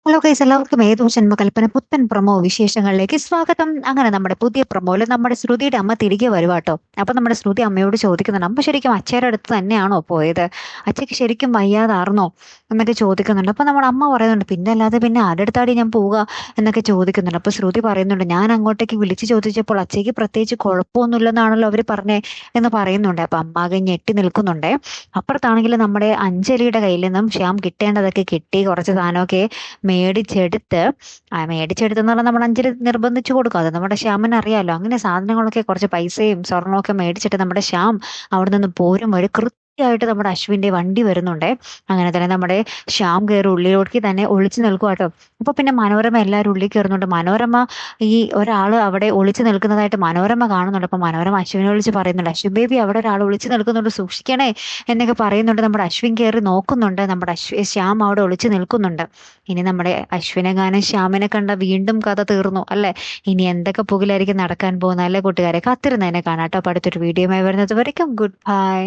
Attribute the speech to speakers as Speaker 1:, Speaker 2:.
Speaker 1: Hello guys, എല്ലാവർക്കും ഏതോ ജന്മകൽപ്പന പുത്തൻ പ്രൊമോ വിശേഷങ്ങളിലേക്ക് സ്വാഗതം. അങ്ങനെ നമ്മുടെ പുതിയ പ്രൊമോയില് നമ്മുടെ ശ്രുതിയുടെ അമ്മ തിരികെ വരുവാട്ടോ. അപ്പൊ നമ്മുടെ ശ്രുതി അമ്മയോട് ചോദിക്കുന്നുണ്ട്, അമ്മ ശരിക്കും അച്ഛയുടെ അടുത്ത് തന്നെയാണോ പോയത്? അച്ഛയ്ക്ക് ശരിക്കും വയ്യാതാർന്നോ എന്നൊക്കെ ചോദിക്കുന്നുണ്ട്. അപ്പൊ നമ്മുടെ അമ്മ പറയുന്നുണ്ട്, പിന്നെ അല്ലാതെ പിന്നെ ആരുടെ അടുത്താടി ഞാൻ പോവുക എന്നൊക്കെ ചോദിക്കുന്നുണ്ട്. അപ്പൊ ശ്രുതി പറയുന്നുണ്ട്, ഞാൻ അങ്ങോട്ടേക്ക് വിളിച്ചു ചോദിച്ചപ്പോൾ അച്ഛയ്ക്ക് പ്രത്യേകിച്ച് കുഴപ്പമൊന്നുമില്ലെന്നാണല്ലോ അവര് പറഞ്ഞേ എന്ന് പറയുന്നുണ്ട്. അപ്പൊ അമ്മ ആകെ ഞെട്ടി നിൽക്കുന്നുണ്ടേ. അപ്പുറത്താണെങ്കിൽ നമ്മുടെ അഞ്ജലിയുടെ കയ്യിൽ നിന്നും ശ്യാം കിട്ടേണ്ടതൊക്കെ കിട്ടി, കുറച്ച് സാധനമൊക്കെ മേടിച്ചെടുത്ത് മേടിച്ചെടുത്തെന്ന് പറഞ്ഞാൽ നമ്മൾ അഞ്ചിൽ നിർബന്ധിച്ചു കൊടുക്കും. അത് നമ്മുടെ ശ്യാമിന് അറിയാലോ. അങ്ങനെ സാധനങ്ങളൊക്കെ കുറച്ച് പൈസയും സ്വർണമൊക്കെ മേടിച്ചിട്ട് നമ്മുടെ ശ്യാം അവിടെ നിന്ന് പോരും വഴി കൃത്യമായിട്ട് നമ്മുടെ അശ്വിന്റെ വണ്ടി വരുന്നുണ്ടേ. അങ്ങനെ തന്നെ നമ്മുടെ ശ്യാം കയറി ഉള്ളിലോട്ട് തന്നെ ഒളിച്ചു നിൽക്കുക കേട്ടോ. അപ്പൊ പിന്നെ മനോരമ എല്ലാവരും ഉള്ളിൽ കയറുന്നുണ്ട്. മനോരമ ഈ ഒരാൾ അവിടെ ഒളിച്ചു നിൽക്കുന്നതായിട്ട് മനോരമ കാണുന്നുണ്ട്. അപ്പൊ മനോരമ അശ്വിനെ വിളിച്ച് പറയുന്നുണ്ട്, അശ്വിൻ ബേബി അവിടെ ഒരാൾ ഒളിച്ചു നിൽക്കുന്നുണ്ട്, സൂക്ഷിക്കണേ എന്നൊക്കെ പറയുന്നുണ്ട്. നമ്മുടെ അശ്വിൻ കയറി നോക്കുന്നുണ്ട്. നമ്മുടെ ശ്യാം അവിടെ ഒളിച്ചു നിൽക്കുന്നുണ്ട്. ഇനി നമ്മുടെ അശ്വിനെങ്ങാനും ശ്യാമിനെ കണ്ട വീണ്ടും കഥ തീർന്നു അല്ലെ? ഇനി എന്തൊക്കെ പുകിലായിരിക്കും നടക്കാൻ പോകുന്ന അല്ലെ കൂട്ടുകാരെ? കാത്തിരുന്നതിനെ കാണാട്ടോ. അപ്പൊ അടുത്തൊരു വീഡിയോയുമായി വരുന്നത് വരയ്ക്കും ഗുഡ് ബൈ.